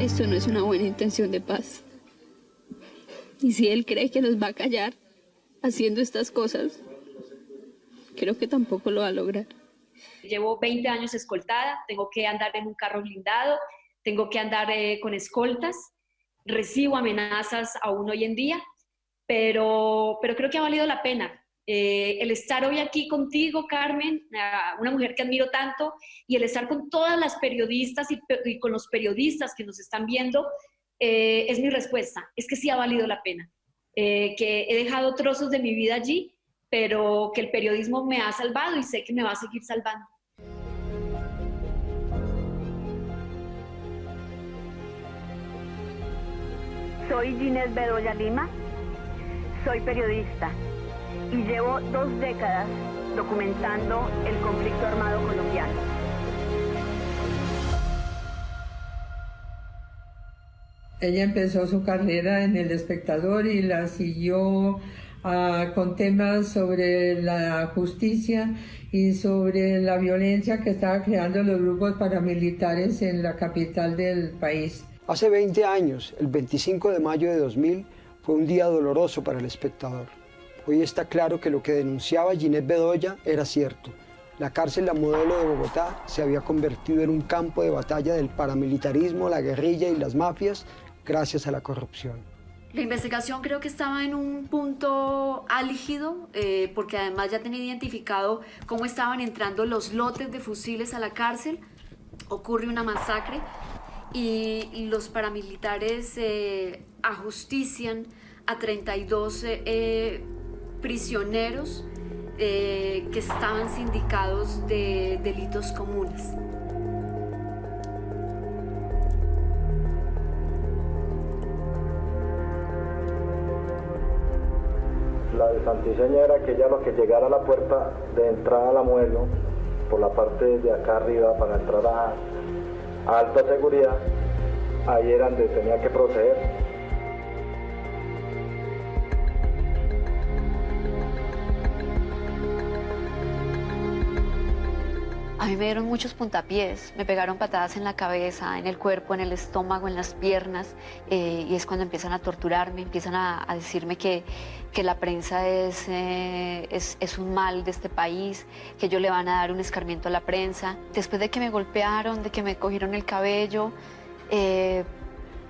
Esto no es una buena intención de paz. Y si él cree que nos va a callar haciendo estas cosas, creo que tampoco lo va a lograr. Llevo 20 años escoltada, tengo que andar en un carro blindado, tengo que andar con escoltas, recibo amenazas aún hoy en día, pero creo que ha valido la pena. El estar hoy aquí contigo, Carmen, una mujer que admiro tanto, y el estar con todas las periodistas y con los periodistas que nos están viendo, es mi respuesta. Es que sí ha valido la pena, que he dejado trozos de mi vida allí, pero que el periodismo me ha salvado y sé que me va a seguir salvando. Soy Ginette Bedoya Lima, soy periodista y llevo 2 décadas documentando el conflicto armado colombiano. Ella empezó su carrera en El Espectador y la siguió con temas sobre la justicia y sobre la violencia que estaban creando los grupos paramilitares en la capital del país. Hace 20 años, el 25 de mayo de 2000, fue un día doloroso para El Espectador. Hoy está claro que lo que denunciaba Ginette Bedoya era cierto. La cárcel La Modelo de Bogotá se había convertido en un campo de batalla del paramilitarismo, la guerrilla y las mafias gracias a la corrupción. La investigación creo que estaba en un punto álgido, porque además ya tenía identificado cómo estaban entrando los lotes de fusiles a la cárcel. Ocurre una masacre y los paramilitares ajustician a 32 prisioneros que estaban sindicados de delitos comunes. La de Santiseña era que ella lo que llegara a la puerta de entrada a La Modelo, por la parte de acá arriba para entrar a alta seguridad, ahí era donde tenía que proceder. A mí me dieron muchos puntapiés, me pegaron patadas en la cabeza, en el cuerpo, en el estómago, en las piernas, y es cuando empiezan a torturarme, empiezan a decirme que la prensa es un mal de este país, que ellos le van a dar un escarmiento a la prensa. Después de que me golpearon, de que me cogieron el cabello,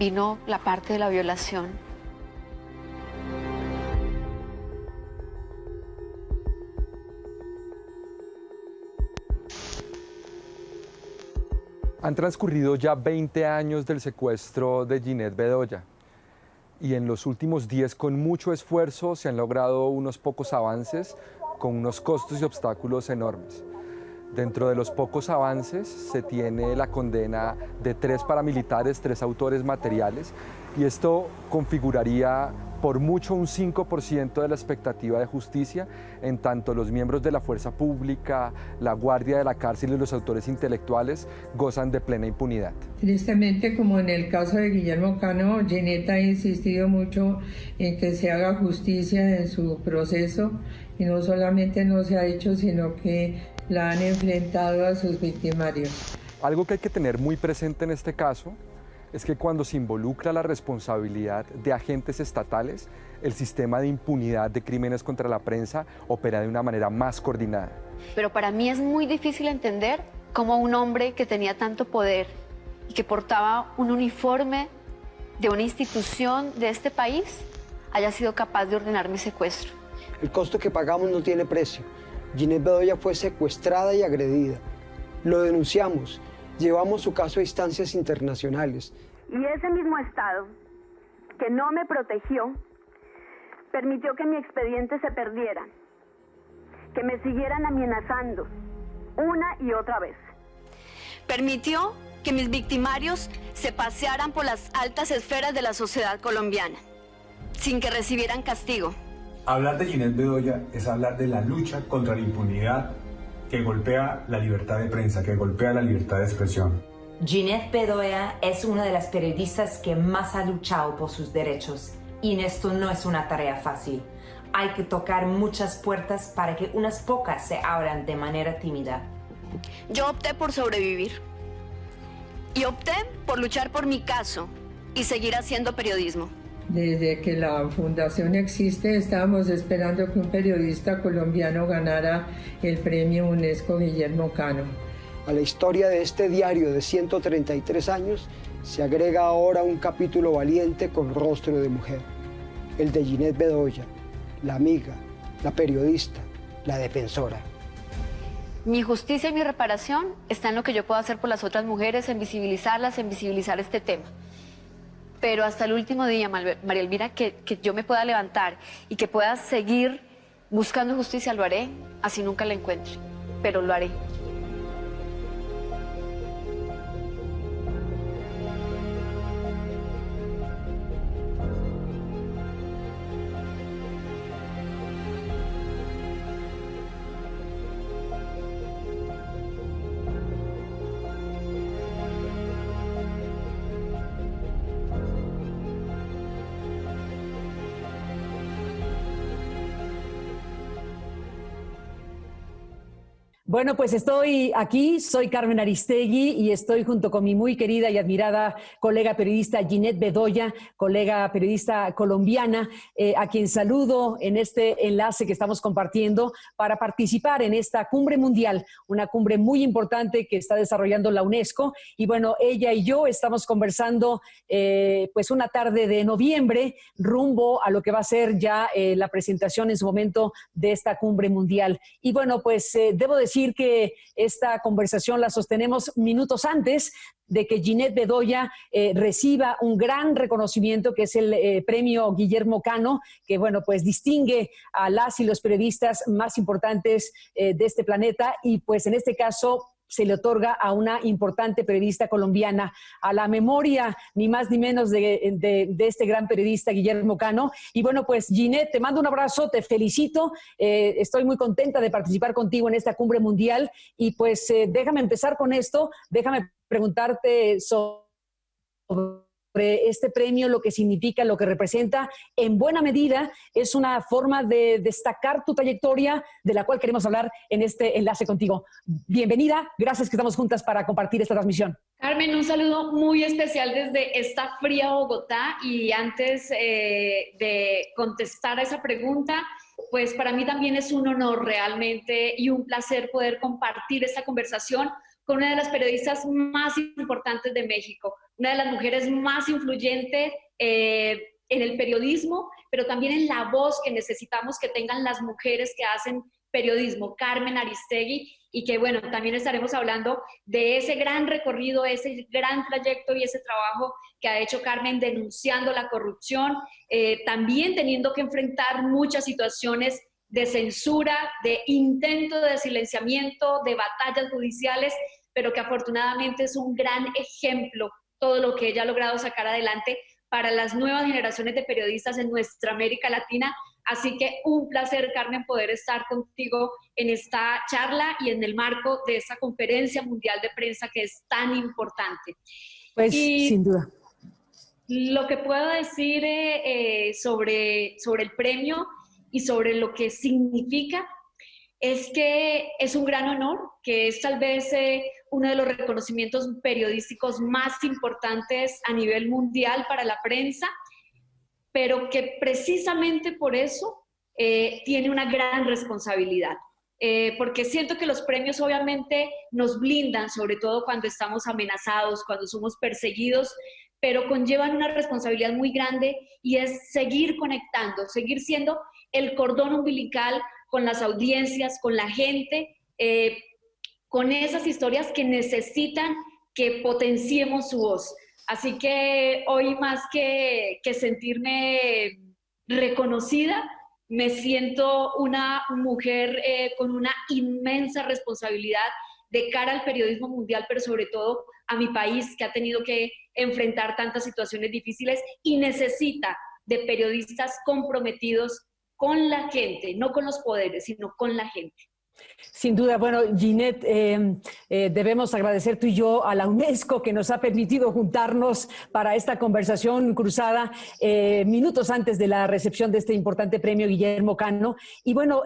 vino la parte de la violación. Han transcurrido ya 20 años del secuestro de Ginette Bedoya y en los últimos 10 con mucho esfuerzo se han logrado unos pocos avances con unos costos y obstáculos enormes. Dentro de los pocos avances se tiene la condena de 3 paramilitares, 3 autores materiales, y esto configuraría por mucho un 5% de la expectativa de justicia, en tanto los miembros de la fuerza pública, la guardia de la cárcel y los autores intelectuales gozan de plena impunidad. Tristemente, como en el caso de Guillermo Cano, Ginette ha insistido mucho en que se haga justicia en su proceso, y no solamente no se ha hecho, sino que la han enfrentado a sus victimarios. Algo que hay que tener muy presente en este caso es que cuando se involucra la responsabilidad de agentes estatales, el sistema de impunidad de crímenes contra la prensa opera de una manera más coordinada. Pero para mí es muy difícil entender cómo un hombre que tenía tanto poder y que portaba un uniforme de una institución de este país haya sido capaz de ordenar mi secuestro. El costo que pagamos no tiene precio. Ginette Bedoya fue secuestrada y agredida. Lo denunciamos. Llevamos su caso a instancias internacionales. Y ese mismo Estado, que no me protegió, permitió que mi expediente se perdiera, que me siguieran amenazando una y otra vez. Permitió que mis victimarios se pasearan por las altas esferas de la sociedad colombiana, sin que recibieran castigo. Hablar de Ginette Bedoya es hablar de la lucha contra la impunidad que golpea la libertad de prensa, que golpea la libertad de expresión. Ginette Bedoya es una de las periodistas que más ha luchado por sus derechos, y esto no es una tarea fácil. Hay que tocar muchas puertas para que unas pocas se abran de manera tímida. Yo opté por sobrevivir Y opté por luchar por mi caso y seguir haciendo periodismo. Desde que la fundación existe, estábamos esperando que un periodista colombiano ganara el premio UNESCO Guillermo Cano. A la historia de este diario de 133 años se agrega ahora un capítulo valiente con rostro de mujer, el de Ginette Bedoya, la amiga, la periodista, la defensora. Mi justicia y mi reparación está en lo que yo puedo hacer por las otras mujeres, en visibilizarlas, en visibilizar este tema. Pero hasta el último día, María Elvira, que yo me pueda levantar y que pueda seguir buscando justicia, lo haré, así nunca la encuentre, pero lo haré. Bueno, pues estoy aquí, soy Carmen Aristegui y estoy junto con mi muy querida y admirada colega periodista Ginette Bedoya, colega periodista colombiana, a quien saludo en este enlace que estamos compartiendo para participar en esta cumbre mundial, una cumbre muy importante que está desarrollando la UNESCO. Y bueno, ella y yo estamos conversando pues una tarde de noviembre rumbo a lo que va a ser ya la presentación en su momento de esta cumbre mundial. Y bueno, pues debo decir que esta conversación la sostenemos minutos antes de que Ginette Bedoya reciba un gran reconocimiento que es el premio Guillermo Cano, que bueno, pues distingue a las y los periodistas más importantes de este planeta, y pues en este caso se le otorga a una importante periodista colombiana, a la memoria ni más ni menos de este gran periodista Guillermo Cano. Y bueno, pues Ginette, te mando un abrazo, te felicito, estoy muy contenta de participar contigo en esta cumbre mundial y pues déjame empezar con esto, déjame preguntarte sobre este premio, lo que significa, lo que representa. En buena medida es una forma de destacar tu trayectoria, de la cual queremos hablar en este enlace contigo. Bienvenida, gracias que estamos juntas para compartir esta transmisión. Carmen, un saludo muy especial desde esta fría Bogotá, y antes de contestar a esa pregunta, pues para mí también es un honor realmente y un placer poder compartir esta conversación con una de las periodistas más importantes de México, una de las mujeres más influyentes en el periodismo, pero también en la voz que necesitamos que tengan las mujeres que hacen periodismo, Carmen Aristegui, y que bueno, también estaremos hablando de ese gran recorrido, ese gran trayecto y ese trabajo que ha hecho Carmen denunciando la corrupción, también teniendo que enfrentar muchas situaciones de censura, de intento de silenciamiento, de batallas judiciales, pero que afortunadamente es un gran ejemplo todo lo que ella ha logrado sacar adelante para las nuevas generaciones de periodistas en nuestra América Latina. Así que un placer, Carmen, poder estar contigo en esta charla y en el marco de esta conferencia mundial de prensa que es tan importante. Pues sin duda. Lo que puedo decir sobre el premio y sobre lo que significa es que es un gran honor, que es tal vez uno de los reconocimientos periodísticos más importantes a nivel mundial para la prensa, pero que precisamente por eso tiene una gran responsabilidad. Porque siento que los premios obviamente nos blindan, sobre todo cuando estamos amenazados, cuando somos perseguidos, pero conllevan una responsabilidad muy grande, y es seguir conectando, seguir siendo el cordón umbilical con las audiencias, con la gente, con esas historias que necesitan que potenciemos su voz. Así que hoy, más que sentirme reconocida, me siento una mujer con una inmensa responsabilidad de cara al periodismo mundial, pero sobre todo a mi país, que ha tenido que enfrentar tantas situaciones difíciles y necesita de periodistas comprometidos con la gente, no con los poderes, sino con la gente. Sin duda. Bueno, Ginette, debemos agradecer tú y yo a la UNESCO que nos ha permitido juntarnos para esta conversación cruzada minutos antes de la recepción de este importante premio Guillermo Cano. Y bueno,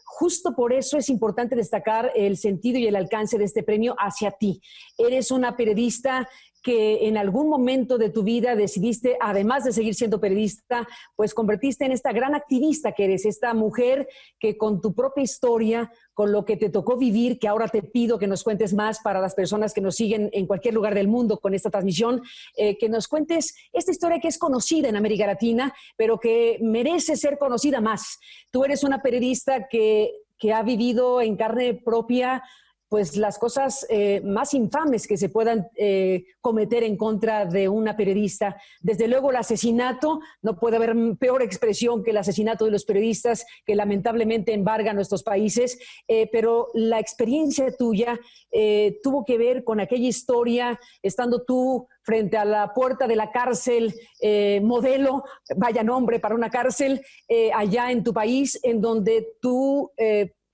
justo por eso es importante destacar el sentido y el alcance de este premio hacia ti. Eres una periodista que en algún momento de tu vida decidiste, además de seguir siendo periodista, pues convertiste en esta gran activista que eres, esta mujer que con tu propia historia, con lo que te tocó vivir, que ahora te pido que nos cuentes más para las personas que nos siguen en cualquier lugar del mundo con esta transmisión, que nos cuentes esta historia que es conocida en América Latina, pero que merece ser conocida más. Tú eres una periodista que ha vivido en carne propia pues las cosas más infames que se puedan cometer en contra de una periodista. Desde luego el asesinato, no puede haber peor expresión que el asesinato de los periodistas que lamentablemente embarga nuestros países, pero la experiencia tuya tuvo que ver con aquella historia, estando tú frente a la puerta de la cárcel, modelo, vaya nombre para una cárcel, allá en tu país, en donde tú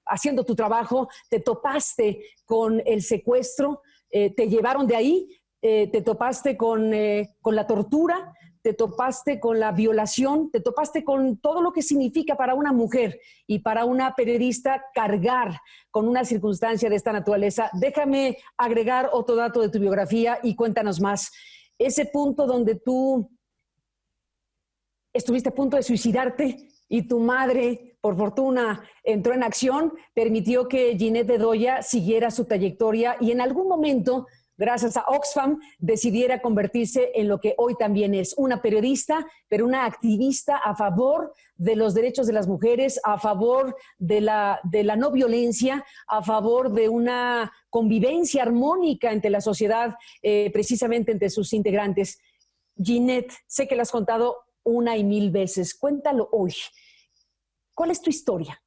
haciendo tu trabajo, te topaste con el secuestro, te llevaron de ahí, te topaste con la tortura, te topaste con la violación, te topaste con todo lo que significa para una mujer y para una periodista cargar con una circunstancia de esta naturaleza. Déjame agregar otro dato de tu biografía y cuéntanos más. Ese punto donde tú estuviste a punto de suicidarte y tu madre, por fortuna, entró en acción, permitió que Ginette Bedoya siguiera su trayectoria y en algún momento, gracias a Oxfam, decidiera convertirse en lo que hoy también es, una periodista, pero una activista a favor de los derechos de las mujeres, a favor de la no violencia, a favor de una convivencia armónica entre la sociedad, precisamente entre sus integrantes. Ginette, sé que lo has contado una y mil veces. Cuéntalo hoy. ¿Cuál es tu historia?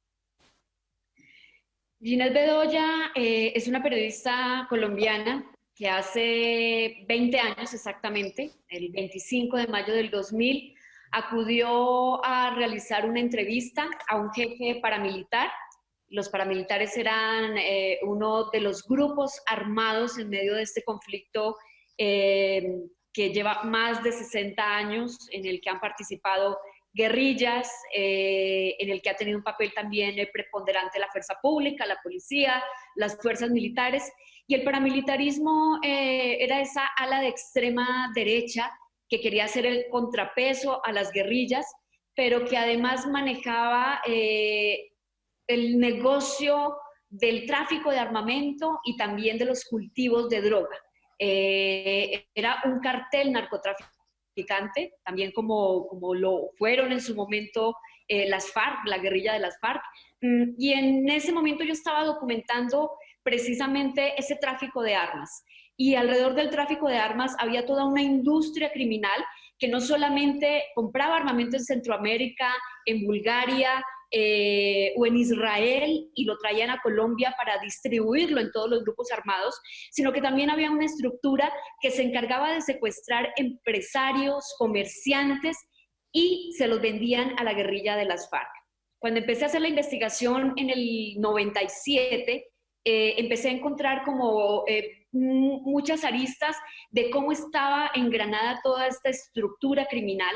Ginette Bedoya es una periodista colombiana que hace 20 años exactamente, el 25 de mayo del 2000, acudió a realizar una entrevista a un jefe paramilitar. Los paramilitares eran uno de los grupos armados en medio de este conflicto que lleva más de 60 años, en el que han participado guerrillas, en el que ha tenido un papel también preponderante la fuerza pública, la policía, las fuerzas militares. Y el paramilitarismo era esa ala de extrema derecha que quería hacer el contrapeso a las guerrillas, pero que además manejaba el negocio del tráfico de armamento y también de los cultivos de droga. Era un cartel narcotraficante, también como lo fueron en su momento las FARC, la guerrilla de las FARC. Y en ese momento yo estaba documentando precisamente ese tráfico de armas. Y alrededor del tráfico de armas había toda una industria criminal que no solamente compraba armamento en Centroamérica, en Bulgaria, o en Israel y lo traían a Colombia para distribuirlo en todos los grupos armados, sino que también había una estructura que se encargaba de secuestrar empresarios, comerciantes y se los vendían a la guerrilla de las FARC. Cuando empecé a hacer la investigación en el 97, empecé a encontrar como muchas aristas de cómo estaba engranada toda esta estructura criminal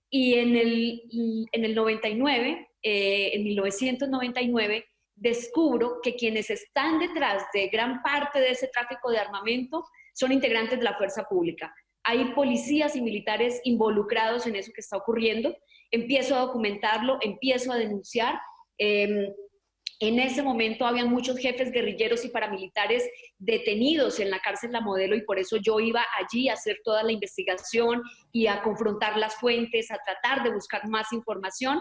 y en el 99, en 1999, descubro que quienes están detrás de gran parte de ese tráfico de armamento son integrantes de la fuerza pública. Hay policías y militares involucrados en eso que está ocurriendo. Empiezo a documentarlo, empiezo a denunciar. En ese momento había muchos jefes guerrilleros y paramilitares detenidos en la cárcel La Modelo y por eso yo iba allí a hacer toda la investigación y a confrontar las fuentes, a tratar de buscar más información.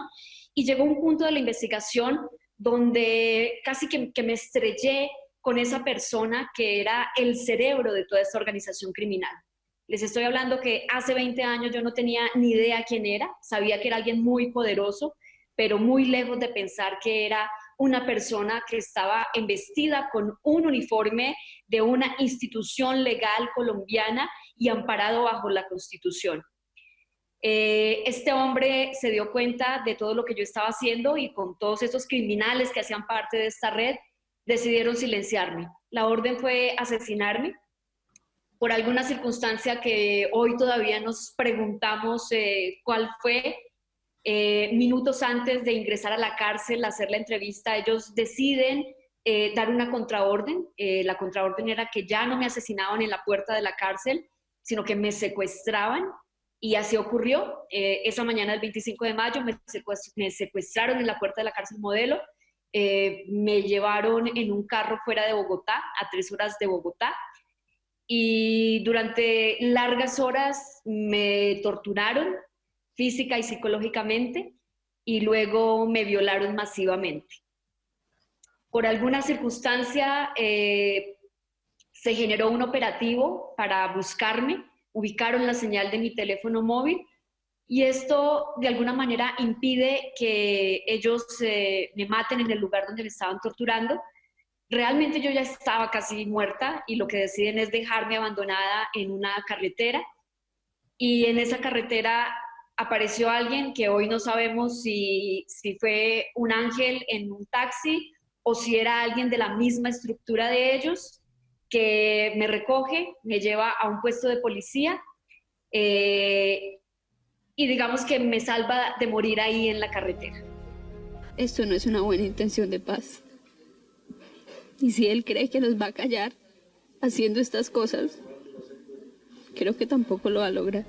Y llegó un punto de la investigación donde casi que me estrellé con esa persona que era el cerebro de toda esta organización criminal. Les estoy hablando que hace 20 años yo no tenía ni idea quién era, sabía que era alguien muy poderoso, pero muy lejos de pensar que era una persona que estaba embestida con un uniforme de una institución legal colombiana y amparado bajo la Constitución. Este hombre se dio cuenta de todo lo que yo estaba haciendo y con todos esos criminales que hacían parte de esta red, decidieron silenciarme. La orden fue asesinarme por alguna circunstancia que hoy todavía nos preguntamos cuál fue. Minutos antes de ingresar a la cárcel, hacer la entrevista, ellos deciden dar una contraorden. La contraorden era que ya no me asesinaban en la puerta de la cárcel, sino que me secuestraban. Y así ocurrió. Esa mañana del 25 de mayo me secuestraron en la puerta de la cárcel Modelo. Me llevaron en un carro fuera de Bogotá, a 3 horas de Bogotá. Y durante largas horas me torturaron física y psicológicamente y luego me violaron masivamente. Por alguna circunstancia se generó un operativo para buscarme, ubicaron la señal de mi teléfono móvil y esto de alguna manera impide que ellos me maten en el lugar donde me estaban torturando. Realmente yo ya estaba casi muerta y lo que deciden es dejarme abandonada en una carretera y en esa carretera apareció alguien que hoy no sabemos si fue un ángel en un taxi o si era alguien de la misma estructura de ellos, que me recoge, me lleva a un puesto de policía y digamos que me salva de morir ahí en la carretera. Esto no es una buena intención de paz. Y si él cree que nos va a callar haciendo estas cosas, creo que tampoco lo va a lograr.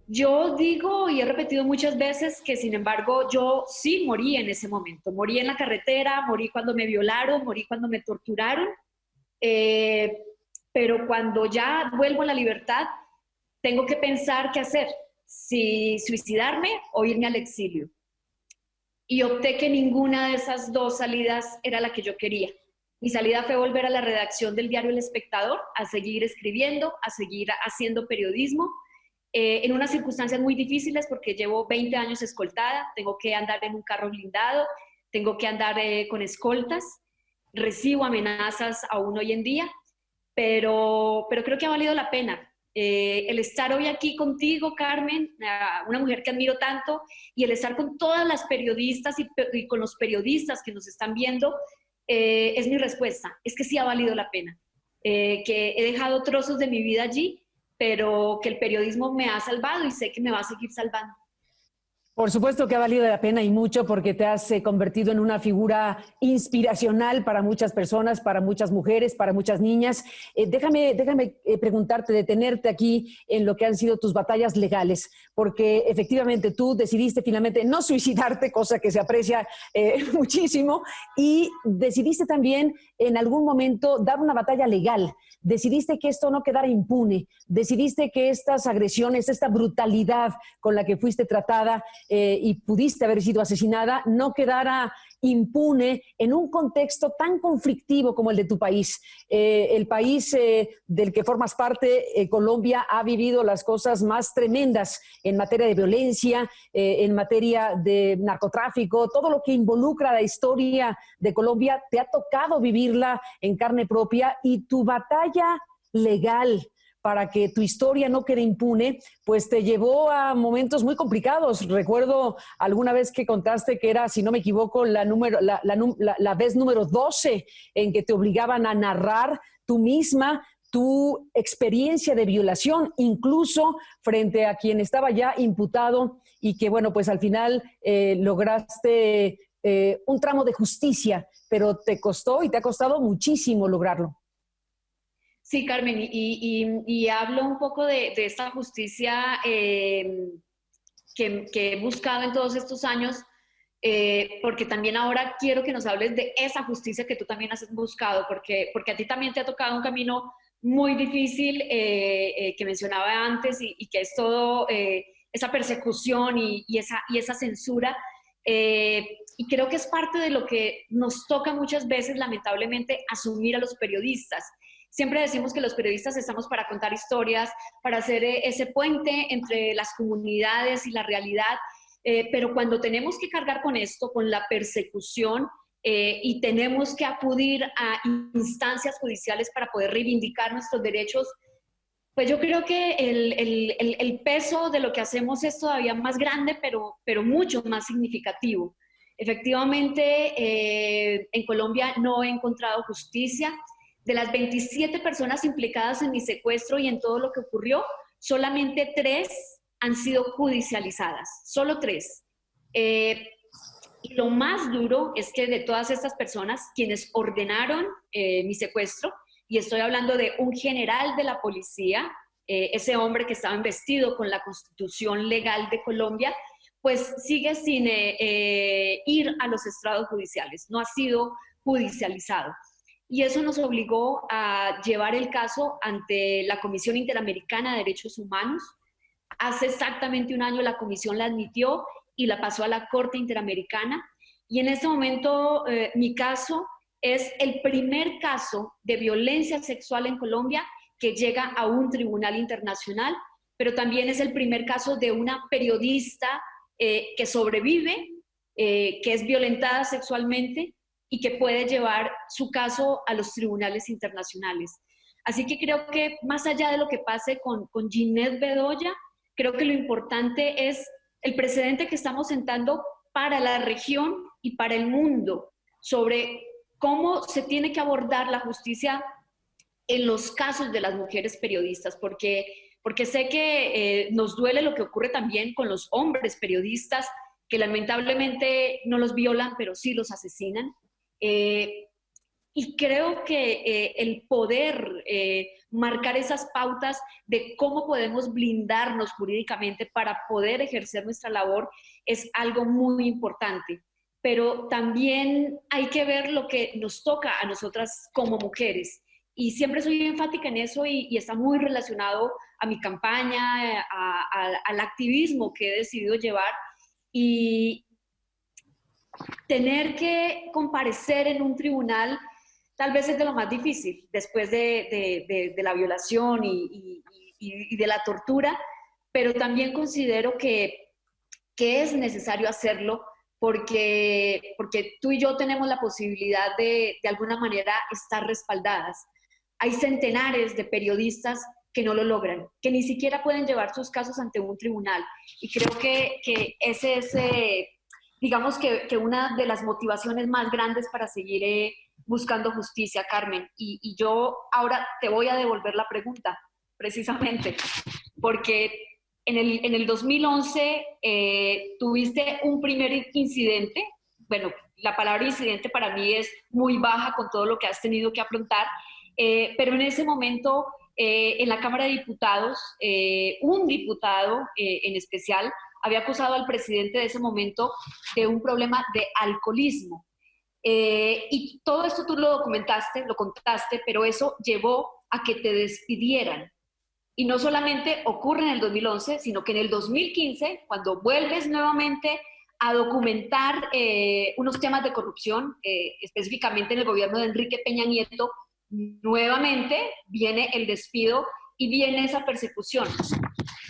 Yo digo y he repetido muchas veces que sin embargo yo sí morí en ese momento. Morí en la carretera, morí cuando me violaron, morí cuando me torturaron. Pero cuando ya vuelvo a la libertad, tengo que pensar qué hacer. Si suicidarme o irme al exilio. Y opté que ninguna de esas dos salidas era la que yo quería. Mi salida fue volver a la redacción del diario El Espectador, a seguir escribiendo, a seguir haciendo periodismo, en unas circunstancias muy difíciles porque llevo 20 años escoltada, tengo que andar en un carro blindado, tengo que andar con escoltas, recibo amenazas aún hoy en día, pero creo que ha valido la pena. El estar hoy aquí contigo, Carmen, una mujer que admiro tanto, y el estar con todas las periodistas y con los periodistas que nos están viendo, es mi respuesta. Es que sí ha valido la pena. Que he dejado trozos de mi vida allí, pero que el periodismo me ha salvado y sé que me va a seguir salvando. Por supuesto que ha valido la pena y mucho porque te has convertido en una figura inspiracional para muchas personas, para muchas mujeres, para muchas niñas. Déjame preguntarte, detenerte aquí en lo que han sido tus batallas legales, porque efectivamente tú decidiste finalmente no suicidarte, cosa que se aprecia muchísimo, y decidiste también en algún momento dar una batalla legal. Decidiste que esto no quedara impune, decidiste que estas agresiones, esta brutalidad con la que fuiste tratada y pudiste haber sido asesinada, no quedara impune en un contexto tan conflictivo como el de tu país. El país del que formas parte, Colombia, ha vivido las cosas más tremendas en materia de violencia, en materia de narcotráfico, todo lo que involucra la historia de Colombia, te ha tocado vivirla en carne propia y tu batalla legal para que tu historia no quede impune, pues te llevó a momentos muy complicados. Recuerdo alguna vez que contaste que era, si no me equivoco, la vez número 12 en que te obligaban a narrar tú misma tu experiencia de violación, incluso frente a quien estaba ya imputado y que, bueno, pues al final lograste un tramo de justicia, pero te costó y te ha costado muchísimo lograrlo. Sí, Carmen, y hablo un poco de esta justicia que he buscado en todos estos años, porque también ahora quiero que nos hables de esa justicia que tú también has buscado, porque a ti también te ha tocado un camino muy difícil que mencionaba antes y que es todo esa persecución y esa censura. Y creo que es parte de lo que nos toca muchas veces, lamentablemente, asumir a los periodistas. Siempre decimos que los periodistas estamos para contar historias, para hacer ese puente entre las comunidades y la realidad, pero cuando tenemos que cargar con esto, con la persecución, y tenemos que acudir a instancias judiciales para poder reivindicar nuestros derechos, pues yo creo que el peso de lo que hacemos es todavía más grande, pero mucho más significativo. Efectivamente, en Colombia no he encontrado justicia. De las 27 personas implicadas en mi secuestro y en todo lo que ocurrió, solamente 3 han sido judicializadas, solo 3. Y lo más duro es que de todas estas personas, quienes ordenaron mi secuestro, y estoy hablando de un general de la policía, ese hombre que estaba investido con la Constitución legal de Colombia, pues sigue sin ir a los estrados judiciales, no ha sido judicializado. Y eso nos obligó a llevar el caso ante la Comisión Interamericana de Derechos Humanos. Hace exactamente un año la comisión la admitió y la pasó a la Corte Interamericana. Y en este momento mi caso es el primer caso de violencia sexual en Colombia que llega a un tribunal internacional, pero también es el primer caso de una periodista que sobrevive, que es violentada sexualmente y que puede llevar su caso a los tribunales internacionales. Así que creo que más allá de lo que pase con Ginette Bedoya, creo que lo importante es el precedente que estamos sentando para la región y para el mundo sobre cómo se tiene que abordar la justicia en los casos de las mujeres periodistas, porque sé que nos duele lo que ocurre también con los hombres periodistas, que lamentablemente no los violan, pero sí los asesinan. Y creo que el poder marcar esas pautas de cómo podemos blindarnos jurídicamente para poder ejercer nuestra labor es algo muy importante. Pero también hay que ver lo que nos toca a nosotras como mujeres. Y siempre soy enfática en eso y está muy relacionado a mi campaña, al activismo que he decidido llevar. Y tener que comparecer en un tribunal tal vez es de lo más difícil después de la violación y de la tortura, pero también considero que es necesario hacerlo porque tú y yo tenemos la posibilidad de alguna manera estar respaldadas. Hay centenares de periodistas que no lo logran, que ni siquiera pueden llevar sus casos ante un tribunal. Y creo que ese es, digamos que una de las motivaciones más grandes para seguir buscando justicia, Carmen. Y yo ahora te voy a devolver la pregunta, precisamente, porque en el 2011 tuviste un primer incidente. Bueno, la palabra incidente para mí es muy baja con todo lo que has tenido que afrontar, pero en ese momento en la Cámara de Diputados, un diputado en especial había acusado al presidente de ese momento de un problema de alcoholismo. Y todo esto tú lo documentaste, lo contaste, pero eso llevó a que te despidieran. Y no solamente ocurre en el 2011, sino que en el 2015, cuando vuelves nuevamente a documentar unos temas de corrupción, específicamente en el gobierno de Enrique Peña Nieto, nuevamente viene el despido y viene esa persecución.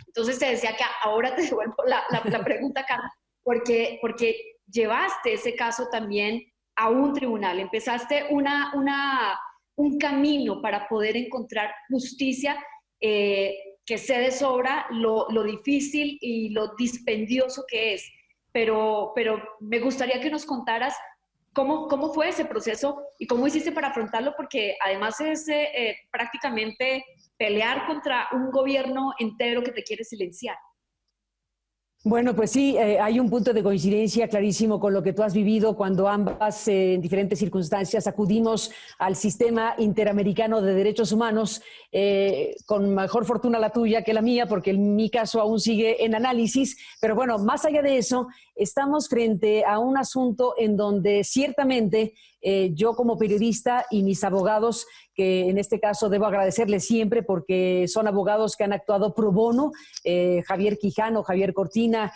Entonces te decía que ahora te devuelvo la pregunta, Carmen, porque llevaste ese caso también a un tribunal, empezaste un camino para poder encontrar justicia, que sé de sobra lo difícil y lo dispendioso que es, pero me gustaría que nos contaras ¿cómo fue ese proceso y cómo hiciste para afrontarlo? Porque además es prácticamente pelear contra un gobierno entero que te quiere silenciar. Bueno, pues sí, hay un punto de coincidencia clarísimo con lo que tú has vivido cuando ambas en diferentes circunstancias acudimos al sistema interamericano de derechos humanos, con mejor fortuna la tuya que la mía, porque en mi caso aún sigue en análisis. Pero bueno, más allá de eso, estamos frente a un asunto en donde ciertamente yo como periodista y mis abogados, que en este caso debo agradecerles siempre porque son abogados que han actuado pro bono, Javier Quijano, Javier Cortina,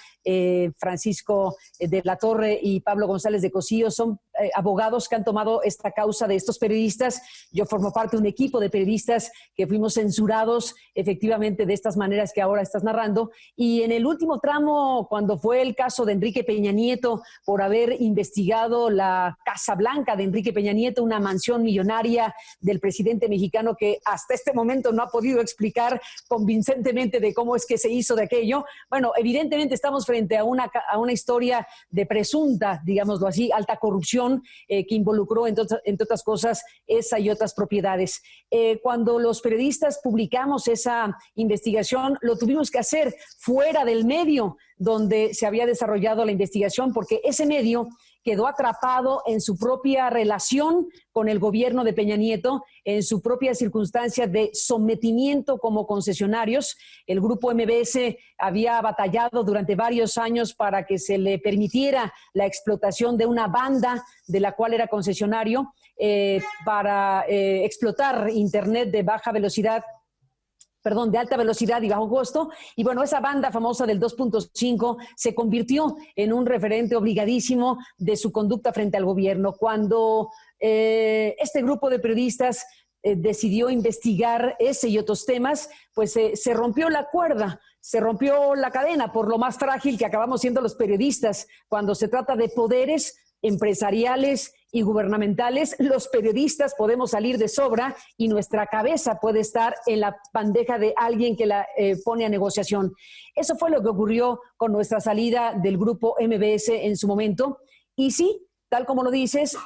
Francisco de la Torre y Pablo González de Cosío, son abogados que han tomado esta causa de estos periodistas. Yo formo parte de un equipo de periodistas que fuimos censurados efectivamente de estas maneras que ahora estás narrando. Y en el último tramo, cuando fue el caso de Enrique Peña Nieto por haber investigado la Casa Blanca de Enrique Peña Nieto, una mansión millonaria del presidente mexicano que hasta este momento no ha podido explicar convincentemente de cómo es que se hizo de aquello. Bueno, evidentemente estamos frente a una historia de presunta, digámoslo así, alta corrupción que involucró, entre otras cosas, esa y otras propiedades. Cuando los periodistas publicamos esa investigación, lo tuvimos que hacer fuera del medio donde se había desarrollado la investigación, porque ese medio quedó atrapado en su propia relación con el gobierno de Peña Nieto, en su propia circunstancia de sometimiento como concesionarios. El grupo MBS había batallado durante varios años para que se le permitiera la explotación de una banda de la cual era concesionario para explotar Internet de alta velocidad y bajo costo. Y bueno, esa banda famosa del 2.5 se convirtió en un referente obligadísimo de su conducta frente al gobierno. Cuando este grupo de periodistas decidió investigar ese y otros temas, pues se rompió la cuerda, se rompió la cadena por lo más frágil que acabamos siendo los periodistas. Cuando se trata de poderes empresariales y gubernamentales, los periodistas podemos salir de sobra y nuestra cabeza puede estar en la bandeja de alguien que la pone a negociación. Eso fue lo que ocurrió con nuestra salida del grupo MBS en su momento. Y sí, tal como lo dices,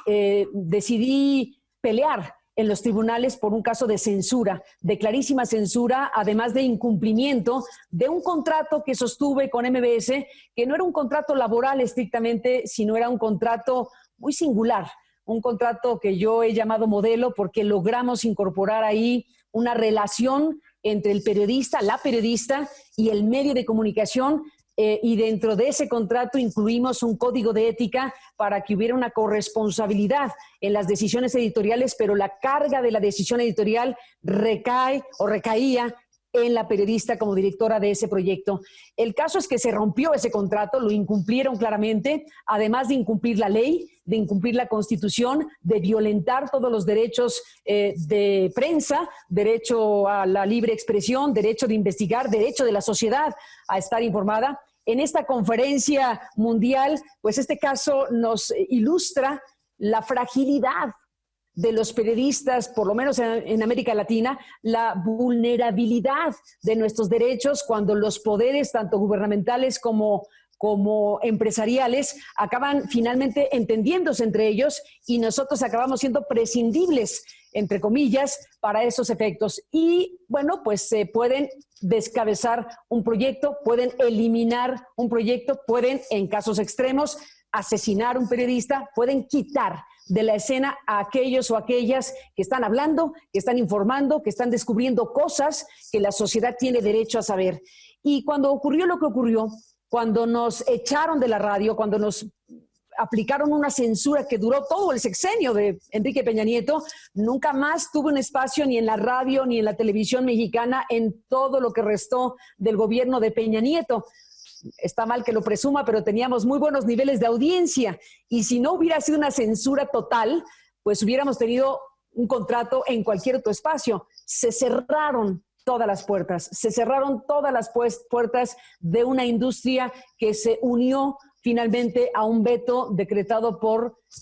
decidí pelear en los tribunales por un caso de censura, de clarísima censura, además de incumplimiento de un contrato que sostuve con MBS, que no era un contrato laboral estrictamente, sino era un contrato muy singular, un contrato que yo he llamado modelo porque logramos incorporar ahí una relación entre el periodista, la periodista y el medio de comunicación. Y dentro de ese contrato incluimos un código de ética para que hubiera una corresponsabilidad en las decisiones editoriales, pero la carga de la decisión editorial recaía en la periodista como directora de ese proyecto. El caso es que se rompió ese contrato, lo incumplieron claramente, además de incumplir la ley, de incumplir la Constitución, de violentar todos los derechos de prensa, derecho a la libre expresión, derecho de investigar, derecho de la sociedad a estar informada. En esta conferencia mundial, pues este caso nos ilustra la fragilidad de los periodistas, por lo menos en América Latina, la vulnerabilidad de nuestros derechos cuando los poderes, tanto gubernamentales como empresariales, acaban finalmente entendiéndose entre ellos y nosotros acabamos siendo prescindibles, entre comillas, para esos efectos. Y bueno, pues pueden descabezar un proyecto, pueden eliminar un proyecto, pueden, en casos extremos, asesinar a un periodista, pueden quitar de la escena a aquellos o aquellas que están hablando, que están informando, que están descubriendo cosas que la sociedad tiene derecho a saber. Y cuando ocurrió lo que ocurrió, cuando nos echaron de la radio, cuando nos aplicaron una censura que duró todo el sexenio de Enrique Peña Nieto, nunca más tuve un espacio ni en la radio ni en la televisión mexicana en todo lo que restó del gobierno de Peña Nieto. Está mal que lo presuma, pero teníamos muy buenos niveles de audiencia y si no hubiera sido una censura total, pues hubiéramos tenido un contrato en cualquier otro espacio. Se cerraron todas las puertas, se cerraron todas las puertas de una industria que se unió finalmente a un veto decretado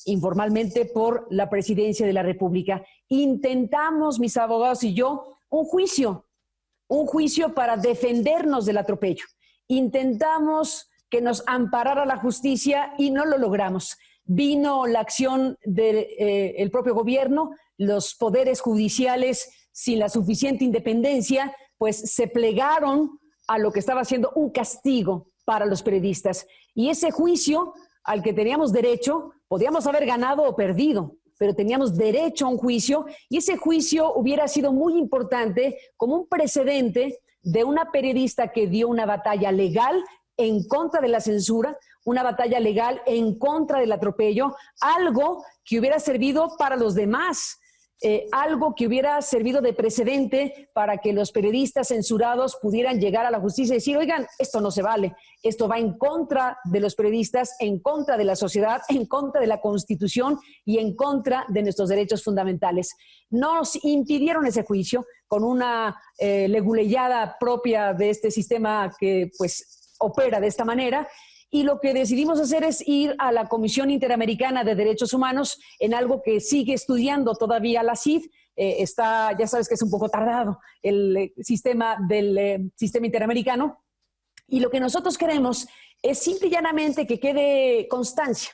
informalmente por la Presidencia de la República. Intentamos, mis abogados y yo, un juicio para defendernos del atropello. Intentamos que nos amparara la justicia y no lo logramos. Vino la acción del propio gobierno, los poderes judiciales sin la suficiente independencia, pues se plegaron a lo que estaba siendo un castigo para los periodistas. Y ese juicio al que teníamos derecho, podíamos haber ganado o perdido, pero teníamos derecho a un juicio y ese juicio hubiera sido muy importante como un precedente de una periodista que dio una batalla legal en contra de la censura, una batalla legal en contra del atropello, algo que hubiera servido para los demás, algo que hubiera servido de precedente para que los periodistas censurados pudieran llegar a la justicia y decir, oigan, esto no se vale, esto va en contra de los periodistas, en contra de la sociedad, en contra de la Constitución y en contra de nuestros derechos fundamentales. Nos impidieron ese juicio con una leguleyada propia de este sistema que pues opera de esta manera. Y lo que decidimos hacer es ir a la Comisión Interamericana de Derechos Humanos en algo que sigue estudiando todavía la CID. Ya sabes que es un poco tardado el sistema del sistema interamericano. Y lo que nosotros queremos es simple y llanamente que quede constancia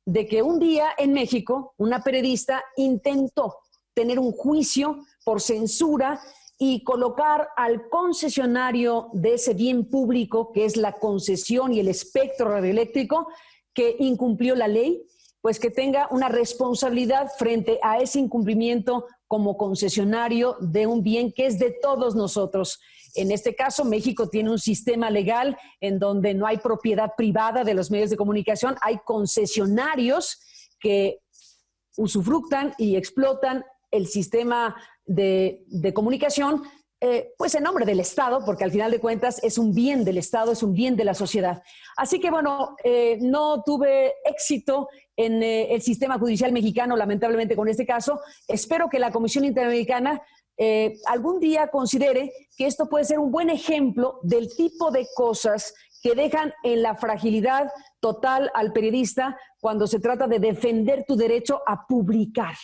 de que un día en México una periodista intentó tener un juicio por censura y colocar al concesionario de ese bien público, que es la concesión y el espectro radioeléctrico, que incumplió la ley, pues que tenga una responsabilidad frente a ese incumplimiento como concesionario de un bien que es de todos nosotros. En este caso, México tiene un sistema legal en donde no hay propiedad privada de los medios de comunicación, hay concesionarios que usufructan y explotan el sistema de comunicación, pues en nombre del Estado, porque al final de cuentas es un bien del Estado, es un bien de la sociedad. Así que bueno, no tuve éxito en el sistema judicial mexicano, lamentablemente con este caso. Espero que la Comisión Interamericana algún día considere que esto puede ser un buen ejemplo del tipo de cosas que dejan en la fragilidad total al periodista cuando se trata de defender tu derecho a publicar,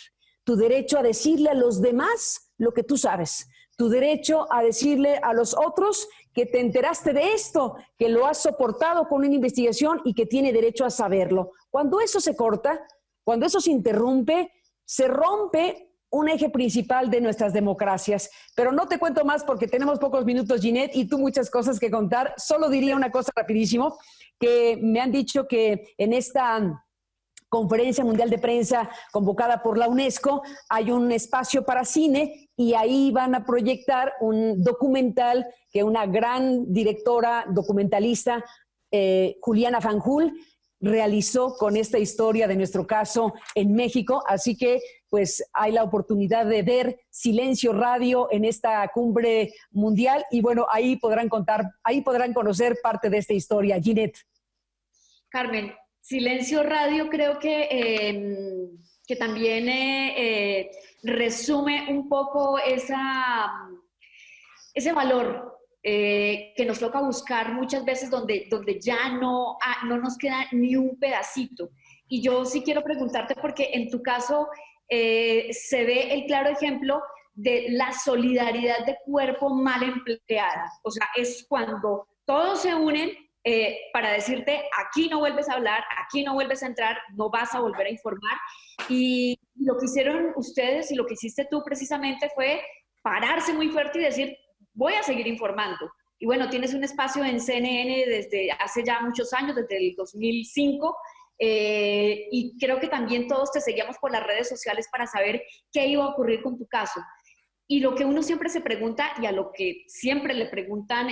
tu derecho a decirle a los demás lo que tú sabes, tu derecho a decirle a los otros que te enteraste de esto, que lo has soportado con una investigación y que tiene derecho a saberlo. Cuando eso se corta, cuando eso se interrumpe, se rompe un eje principal de nuestras democracias. Pero no te cuento más porque tenemos pocos minutos, Ginette, y tú muchas cosas que contar. Solo diría una cosa rapidísimo, que me han dicho que en esta Conferencia Mundial de Prensa convocada por la UNESCO hay un espacio para cine y ahí van a proyectar un documental que una gran directora documentalista, Juliana Fanjul, realizó con esta historia de nuestro caso en México. Así que pues hay la oportunidad de ver Silencio Radio en esta cumbre mundial y bueno, ahí podrán conocer parte de esta historia. Ginette. Carmen, Silencio Radio creo que también resume un poco ese valor que nos toca buscar muchas veces donde ya no nos queda ni un pedacito. Y yo sí quiero preguntarte porque en tu caso se ve el claro ejemplo de la solidaridad de cuerpo mal empleada. O sea, es cuando todos se unen para decirte, aquí no vuelves a hablar, aquí no vuelves a entrar, no vas a volver a informar. Y lo que hicieron ustedes y lo que hiciste tú precisamente fue pararse muy fuerte y decir, voy a seguir informando. Y bueno, tienes un espacio en CNN desde hace ya muchos años, desde el 2005, y creo que también todos te seguíamos por las redes sociales para saber qué iba a ocurrir con tu caso. Y lo que uno siempre se pregunta, y a lo que siempre le preguntan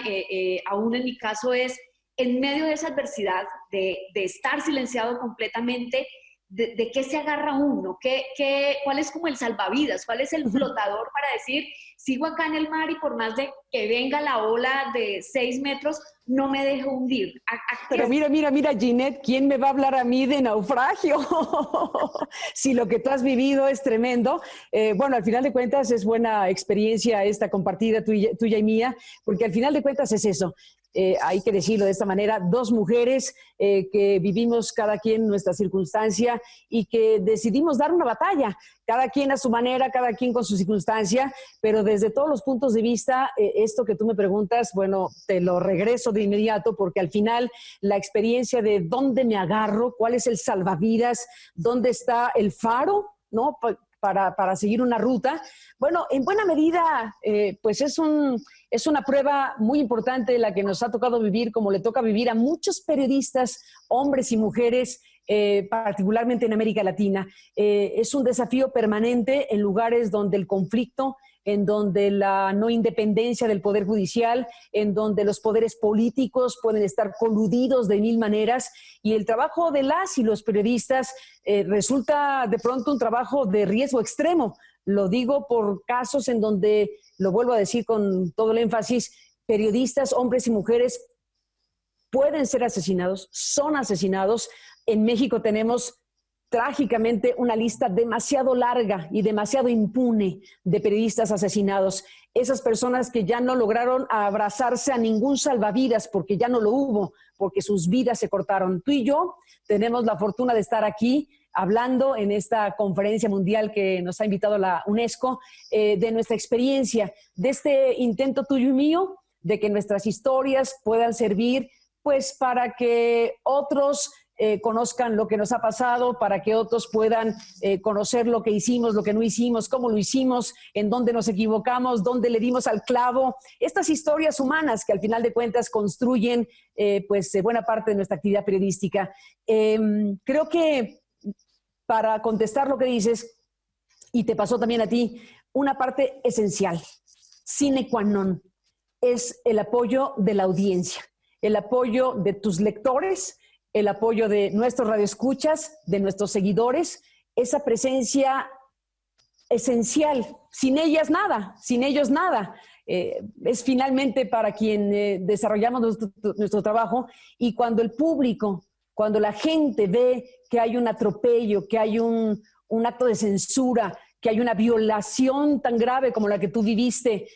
a uno en mi caso es, en medio de esa adversidad, de estar silenciado completamente, ¿de qué se agarra uno? ¿Cuál es como el salvavidas? ¿Cuál es el flotador para decir, sigo acá en el mar y por más de que venga la ola de 6 metros, no me dejo hundir? Pero mira, Ginette, ¿quién me va a hablar a mí de naufragio? Si lo que tú has vivido es tremendo. Bueno, al final de cuentas es buena experiencia esta compartida tuya y mía, porque al final de cuentas es eso. Hay que decirlo de esta manera, 2 mujeres que vivimos cada quien nuestra circunstancia y que decidimos dar una batalla, cada quien a su manera, cada quien con su circunstancia, pero desde todos los puntos de vista, esto que tú me preguntas, bueno, te lo regreso de inmediato porque al final la experiencia de dónde me agarro, cuál es el salvavidas, dónde está el faro, ¿no? Para seguir una ruta. Bueno, en buena medida, pues es una prueba muy importante la que nos ha tocado vivir, como le toca vivir a muchos periodistas, hombres y mujeres, particularmente en América Latina. Es un desafío permanente en lugares donde el conflicto, en donde la no independencia del Poder Judicial, en donde los poderes políticos pueden estar coludidos de 1000 maneras, y el trabajo de las y los periodistas resulta de pronto un trabajo de riesgo extremo. Lo digo por casos en donde, lo vuelvo a decir con todo el énfasis, periodistas, hombres y mujeres, pueden ser asesinados, son asesinados. En México tenemos trágicamente una lista demasiado larga y demasiado impune de periodistas asesinados. Esas personas que ya no lograron abrazarse a ningún salvavidas porque ya no lo hubo, porque sus vidas se cortaron. Tú y yo tenemos la fortuna de estar aquí hablando en esta conferencia mundial que nos ha invitado la UNESCO, de nuestra experiencia, de este intento tuyo y mío, de que nuestras historias puedan servir pues para que otros conozcan lo que nos ha pasado, para que otros puedan conocer lo que hicimos, lo que no hicimos, cómo lo hicimos, en dónde nos equivocamos, dónde le dimos al clavo. Estas historias humanas que al final de cuentas construyen buena parte de nuestra actividad periodística. Creo que para contestar lo que dices, y te pasó también a ti, una parte esencial, sine qua non, es el apoyo de la audiencia, el apoyo de tus lectores, el apoyo de nuestros radioescuchas, de nuestros seguidores, esa presencia esencial. Sin ellas nada, sin ellos nada. Es finalmente para quien desarrollamos nuestro trabajo, y cuando el público, cuando la gente ve que hay un atropello, que hay un acto de censura, que hay una violación tan grave como la que tú viviste,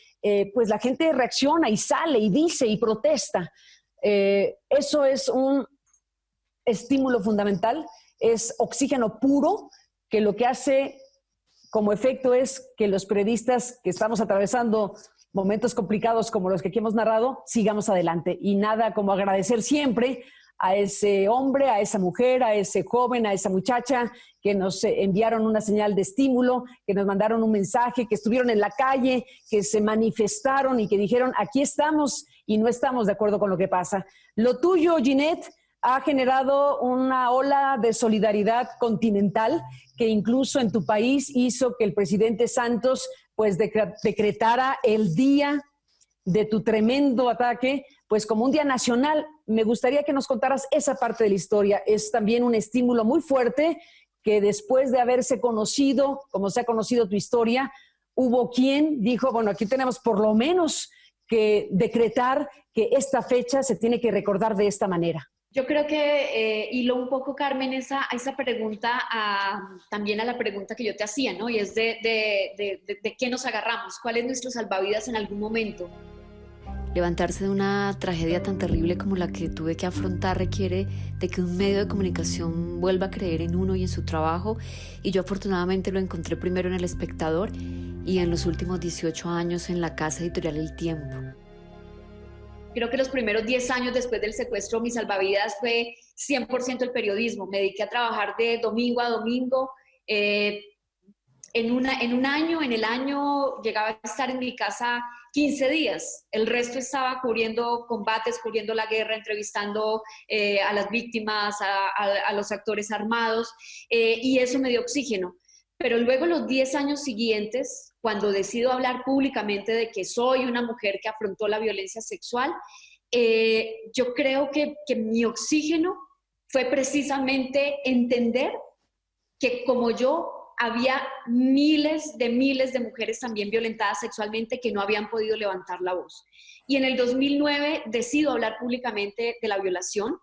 pues la gente reacciona y sale y dice y protesta. Eso es un estímulo fundamental, es oxígeno puro, que lo que hace como efecto es que los periodistas que estamos atravesando momentos complicados como los que aquí hemos narrado, sigamos adelante. Y nada como agradecer siempre a ese hombre, a esa mujer, a ese joven, a esa muchacha que nos enviaron una señal de estímulo, que nos mandaron un mensaje, que estuvieron en la calle, que se manifestaron y que dijeron, aquí estamos y no estamos de acuerdo con lo que pasa. Lo tuyo, Ginette, ha generado una ola de solidaridad continental que incluso en tu país hizo que el presidente Santos pues decretara el día de tu tremendo ataque pues como un día nacional. Me gustaría que nos contaras esa parte de la historia. Es también un estímulo muy fuerte que después de haberse conocido, como se ha conocido tu historia, hubo quien dijo, bueno, aquí tenemos por lo menos que decretar que esta fecha se tiene que recordar de esta manera. Yo creo que hilo un poco, Carmen, esa pregunta también a la pregunta que yo te hacía, ¿no? Y es de qué nos agarramos, cuál es nuestro salvavidas en algún momento. Levantarse de una tragedia tan terrible como la que tuve que afrontar requiere de que un medio de comunicación vuelva a creer en uno y en su trabajo, y yo afortunadamente lo encontré primero en El Espectador y en los últimos 18 años en la casa editorial El Tiempo. Creo que los primeros 10 años después del secuestro, mi salvavidas fue 100% el periodismo. Me dediqué a trabajar de domingo a domingo. En el año llegaba a estar en mi casa 15 días. El resto estaba cubriendo combates, cubriendo la guerra, entrevistando a las víctimas, a los actores armados, y eso me dio oxígeno. Pero luego los 10 años siguientes, cuando decido hablar públicamente de que soy una mujer que afrontó la violencia sexual, yo creo que mi oxígeno fue precisamente entender que como yo había miles de mujeres también violentadas sexualmente que no habían podido levantar la voz. Y en el 2009 decido hablar públicamente de la violación.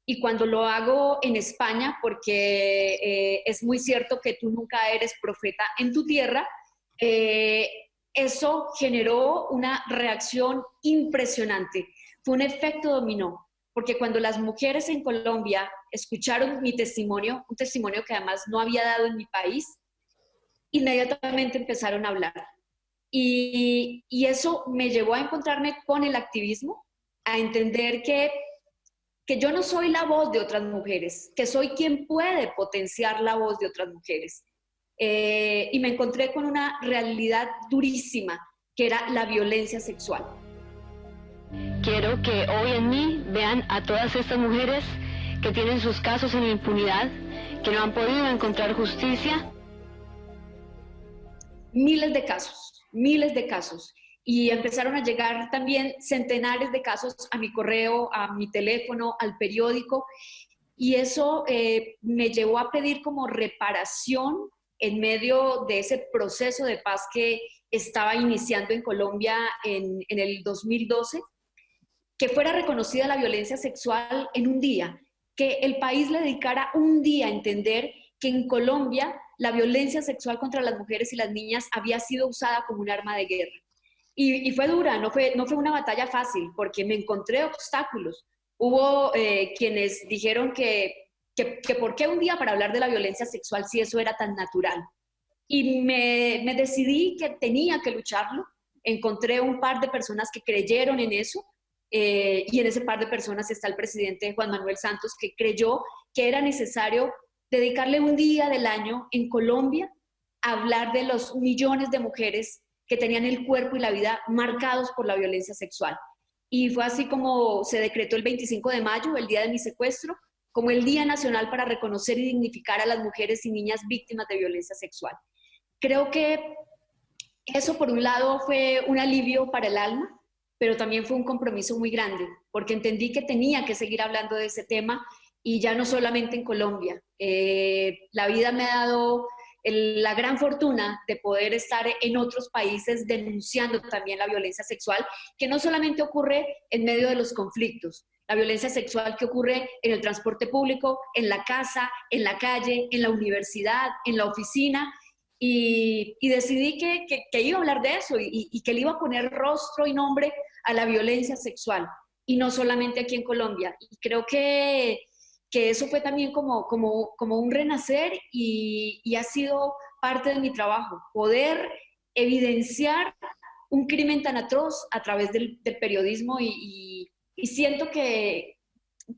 Y cuando lo hago en España, porque es muy cierto que tú nunca eres profeta en tu tierra, eso generó una reacción impresionante. Fue un efecto dominó, porque cuando las mujeres en Colombia escucharon mi testimonio, un testimonio que además no había dado en mi país, inmediatamente empezaron a hablar. Y eso me llevó a encontrarme con el activismo, a entender que yo no soy la voz de otras mujeres, que soy quien puede potenciar la voz de otras mujeres. Y me encontré con una realidad durísima, que era la violencia sexual. Quiero que hoy en mí vean a todas estas mujeres que tienen sus casos en la impunidad, que no han podido encontrar justicia. Miles de casos. Y empezaron a llegar también centenares de casos a mi correo, a mi teléfono, al periódico. Y eso me llevó a pedir como reparación en medio de ese proceso de paz que estaba iniciando en Colombia en el 2012, que fuera reconocida la violencia sexual en un día, que el país le dedicara un día a entender que en Colombia la violencia sexual contra las mujeres y las niñas había sido usada como un arma de guerra. Y fue dura, no fue una batalla fácil, porque me encontré obstáculos. Hubo quienes dijeron que por qué un día para hablar de la violencia sexual si eso era tan natural. Y me decidí que tenía que lucharlo. Encontré un par de personas que creyeron en eso, y en ese par de personas está el presidente Juan Manuel Santos, que creyó que era necesario dedicarle un día del año en Colombia a hablar de los millones de mujeres que tenían el cuerpo y la vida marcados por la violencia sexual. Y fue así como se decretó el 25 de mayo, el día de mi secuestro, como el Día Nacional para reconocer y dignificar a las mujeres y niñas víctimas de violencia sexual. Creo que eso, por un lado, fue un alivio para el alma, pero también fue un compromiso muy grande, porque entendí que tenía que seguir hablando de ese tema, y ya no solamente en Colombia. La vida me ha dado la gran fortuna de poder estar en otros países denunciando también la violencia sexual, que no solamente ocurre en medio de los conflictos, la violencia sexual que ocurre en el transporte público, en la casa, en la calle, en la universidad, en la oficina, y decidí que iba a hablar de eso y que le iba a poner rostro y nombre a la violencia sexual, y no solamente aquí en Colombia. Y creo que eso fue también como un renacer, y ha sido parte de mi trabajo, poder evidenciar un crimen tan atroz a través del periodismo, y siento que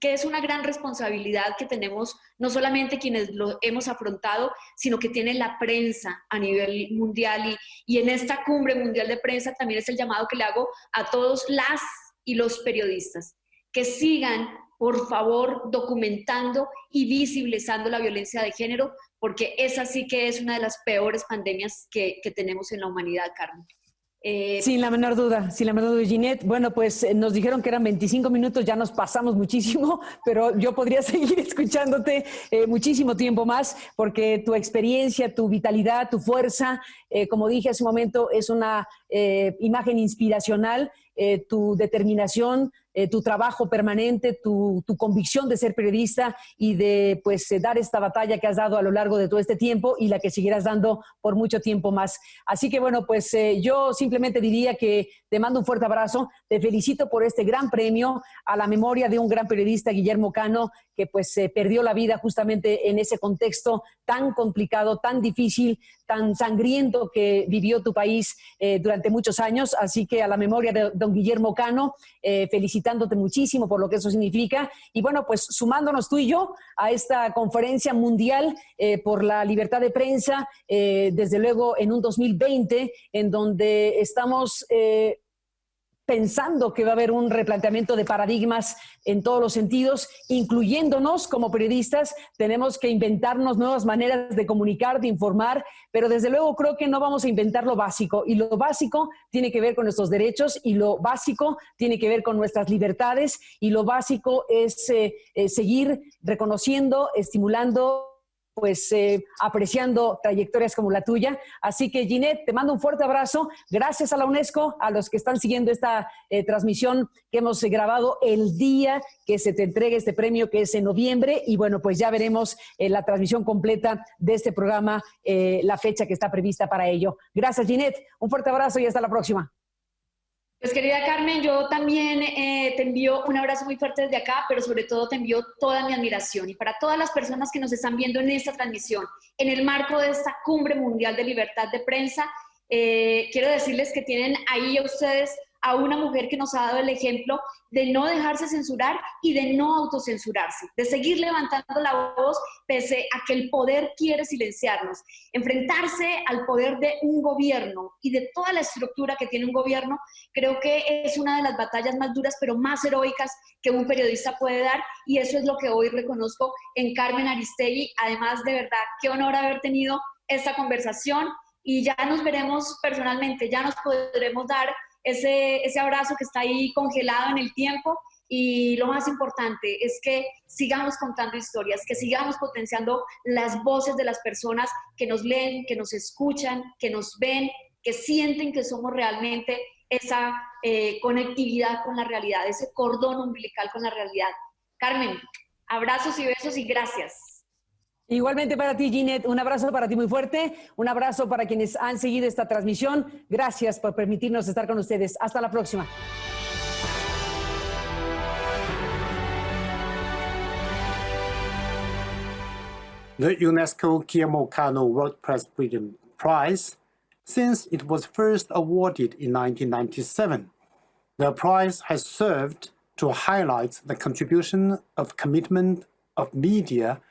es una gran responsabilidad que tenemos, no solamente quienes lo hemos afrontado, sino que tiene la prensa a nivel mundial, y en esta cumbre mundial de prensa también es el llamado que le hago a todos las y los periodistas, que sigan, por favor, documentando y visibilizando la violencia de género, porque esa sí que es una de las peores pandemias que tenemos en la humanidad, Carmen. Sin la menor duda, Ginette. Bueno, pues nos dijeron que eran 25 minutos, ya nos pasamos muchísimo, pero yo podría seguir escuchándote muchísimo tiempo más, porque tu experiencia, tu vitalidad, tu fuerza, como dije hace un momento, es una imagen inspiracional, tu determinación, tu trabajo permanente, tu convicción de ser periodista y de pues dar esta batalla que has dado a lo largo de todo este tiempo y la que seguirás dando por mucho tiempo más. Así que bueno, pues yo simplemente diría que te mando un fuerte abrazo, te felicito por este gran premio a la memoria de un gran periodista, Guillermo Cano, que pues perdió la vida justamente en ese contexto tan complicado, tan difícil, tan sangriento que vivió tu país durante muchos años. Así que a la memoria de don Guillermo Cano, felicitándote muchísimo por lo que eso significa. Y bueno, pues sumándonos tú y yo a esta conferencia mundial por la libertad de prensa, desde luego en un 2020, en donde estamos pensando que va a haber un replanteamiento de paradigmas en todos los sentidos, incluyéndonos como periodistas. Tenemos que inventarnos nuevas maneras de comunicar, de informar, pero desde luego creo que no vamos a inventar lo básico, y lo básico tiene que ver con nuestros derechos, y lo básico tiene que ver con nuestras libertades, y lo básico es seguir reconociendo, estimulando, pues apreciando trayectorias como la tuya. Así que, Ginette, te mando un fuerte abrazo. Gracias a la UNESCO, a los que están siguiendo esta transmisión que hemos grabado el día que se te entregue este premio, que es en noviembre. Y bueno, pues ya veremos la transmisión completa de este programa, la fecha que está prevista para ello. Gracias, Ginette. Un fuerte abrazo y hasta la próxima. Pues querida Carmen, yo también te envío un abrazo muy fuerte desde acá, pero sobre todo te envío toda mi admiración. Y para todas las personas que nos están viendo en esta transmisión, en el marco de esta Cumbre Mundial de Libertad de Prensa, quiero decirles que tienen ahí a ustedes a una mujer que nos ha dado el ejemplo de no dejarse censurar y de no autocensurarse, de seguir levantando la voz pese a que el poder quiere silenciarnos, enfrentarse al poder de un gobierno y de toda la estructura que tiene un gobierno. Creo que es una de las batallas más duras pero más heroicas que un periodista puede dar, y eso es lo que hoy reconozco en Carmen Aristegui. Además, de verdad, qué honor haber tenido esta conversación, y ya nos veremos personalmente, ya nos podremos dar ese abrazo que está ahí congelado en el tiempo. Y lo más importante es que sigamos contando historias, que sigamos potenciando las voces de las personas que nos leen, que nos escuchan, que nos ven, que sienten que somos realmente esa conectividad con la realidad, ese cordón umbilical con la realidad. Carmen, abrazos y besos y gracias. Igualmente para ti, Ginette, un abrazo para ti muy fuerte, un abrazo para quienes han seguido esta transmisión. Gracias por permitirnos estar con ustedes. Hasta la próxima. The UNESCO Guillermo Cano World Press Freedom Prize, since it was first awarded in 1997. The prize has served to highlight the contribution of commitment of media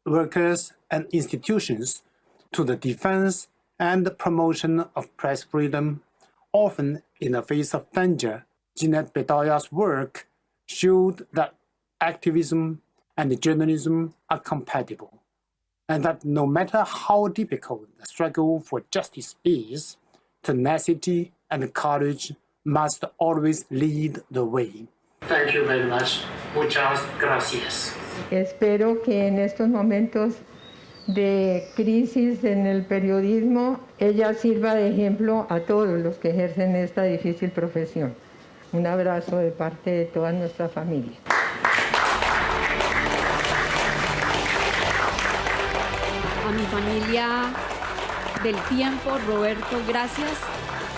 workers and institutions to the defense and promotion of press freedom, often in the face of danger. Ginette Bedoya's work showed that activism and journalism are compatible, and that no matter how difficult the struggle for justice is, tenacity and courage must always lead the way. Thank you very much. Muchas gracias. Espero que en estos momentos de crisis en el periodismo ella sirva de ejemplo a todos los que ejercen esta difícil profesión. Un abrazo de parte de toda nuestra familia. A mi familia del Tiempo, Roberto, gracias.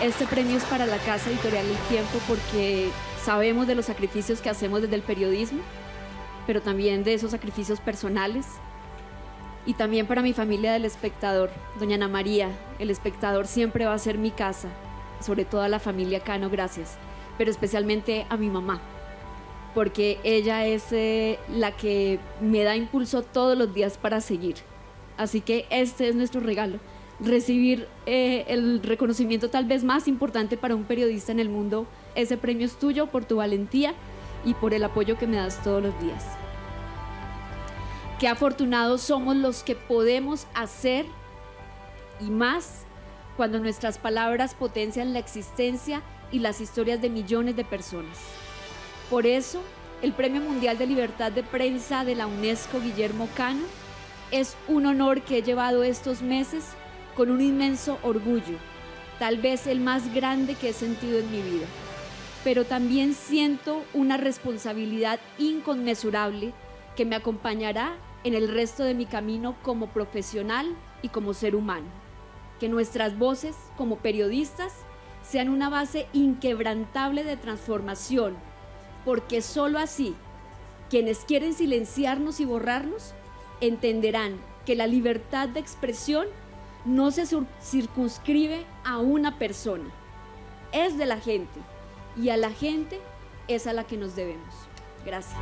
Este premio es para la Casa Editorial del Tiempo porque sabemos de los sacrificios que hacemos desde el periodismo, pero también de esos sacrificios personales. Y también para mi familia del Espectador, doña Ana María, el Espectador siempre va a ser mi casa, sobre todo a la familia Cano, gracias, pero especialmente a mi mamá, porque ella es la que me da impulso todos los días para seguir. Así que este es nuestro regalo, recibir el reconocimiento tal vez más importante para un periodista en el mundo. Ese premio es tuyo por tu valentía y por el apoyo que me das todos los días. Qué afortunados somos los que podemos hacer y más cuando nuestras palabras potencian la existencia y las historias de millones de personas. Por eso, el Premio Mundial de Libertad de Prensa de la UNESCO Guillermo Cano es un honor que he llevado estos meses con un inmenso orgullo, tal vez el más grande que he sentido en mi vida. Pero también siento una responsabilidad inconmensurable que me acompañará en el resto de mi camino como profesional y como ser humano. Que nuestras voces como periodistas sean una base inquebrantable de transformación, porque solo así, quienes quieren silenciarnos y borrarnos, entenderán que la libertad de expresión no se circunscribe a una persona, es de la gente, y a la gente es a la que nos debemos. Gracias.